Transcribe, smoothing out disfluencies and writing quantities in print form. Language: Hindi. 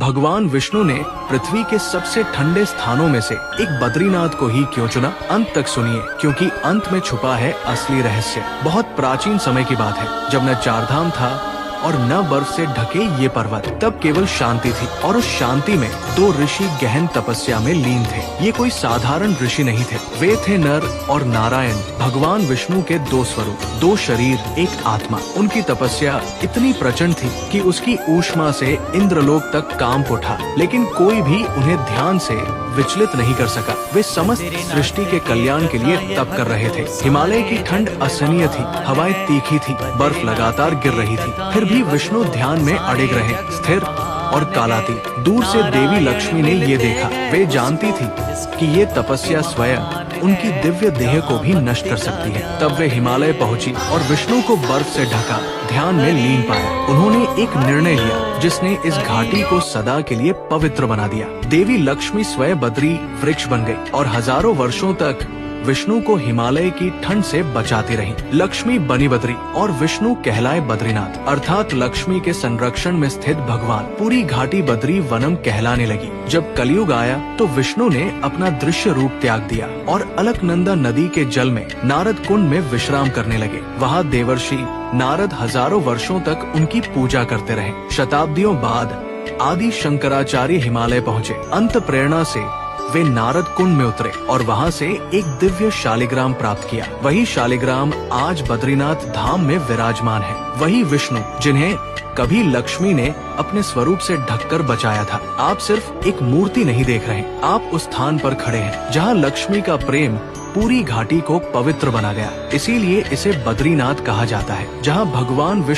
भगवान विष्णु ने पृथ्वी के सबसे ठंडे स्थानों में से एक बद्रीनाथ को ही क्यों चुना? अंत तक सुनिए, क्योंकि अंत में छुपा है असली रहस्य। बहुत प्राचीन समय की बात है, जब न चारधाम था और न बर्फ से ढके ये पर्वत, तब केवल शांति थी। और उस शांति में दो ऋषि गहन तपस्या में लीन थे। ये कोई साधारण ऋषि नहीं थे, वे थे नर और नारायण, भगवान विष्णु के दो स्वरूप, दो शरीर, एक आत्मा। उनकी तपस्या इतनी प्रचंड थी कि उसकी ऊष्मा से इंद्रलोक तक कांप उठा, लेकिन कोई भी उन्हें ध्यान से विचलित नहीं कर सका। वे समस्त सृष्टि के कल्याण के लिए तप कर रहे थे। हिमालय की ठंड असहनीय थी, हवाएं तीखी थी, बर्फ लगातार गिर रही थी, फिर भी विष्णु ध्यान में अड़िग रहे, स्थिर और कालातीत। दूर से देवी लक्ष्मी ने ये देखा। वे जानती थी कि ये तपस्या स्वयं उनकी दिव्य देह को भी नष्ट कर सकती है। तब वे हिमालय पहुंची और विष्णु को बर्फ से ढका ध्यान में लीन पाया। उन्होंने एक निर्णय लिया जिसने इस घाटी को सदा के लिए पवित्र बना दिया। देवी लक्ष्मी स्वयं बद्री वृक्ष बन गई और हजारों वर्षों तक विष्णु को हिमालय की ठंड से बचाती रही। लक्ष्मी बनी बद्री और विष्णु कहलाए बद्रीनाथ, अर्थात लक्ष्मी के संरक्षण में स्थित भगवान। पूरी घाटी बद्री वनम कहलाने लगी। जब कलयुग आया तो विष्णु ने अपना दृश्य रूप त्याग दिया और अलकनंदा नदी के जल में नारद कुंड में विश्राम करने लगे। वहाँ देवर्षि नारद हजारों वर्षों तक उनकी पूजा करते रहे। शताब्दियों बाद आदि शंकराचार्य हिमालय पहुँचे। अंत प्रेरणा से वे नारद कुंड में उतरे और वहाँ से एक दिव्य शालिग्राम प्राप्त किया। वही शालिग्राम आज बद्रीनाथ धाम में विराजमान है। वही विष्णु जिन्हें कभी लक्ष्मी ने अपने स्वरूप से ढककर बचाया था। आप सिर्फ एक मूर्ति नहीं देख रहे, आप उस स्थान पर खड़े हैं जहाँ लक्ष्मी का प्रेम पूरी घाटी को पवित्र बना गया। इसीलिए इसे बद्रीनाथ कहा जाता है, जहाँ भगवान विष्णु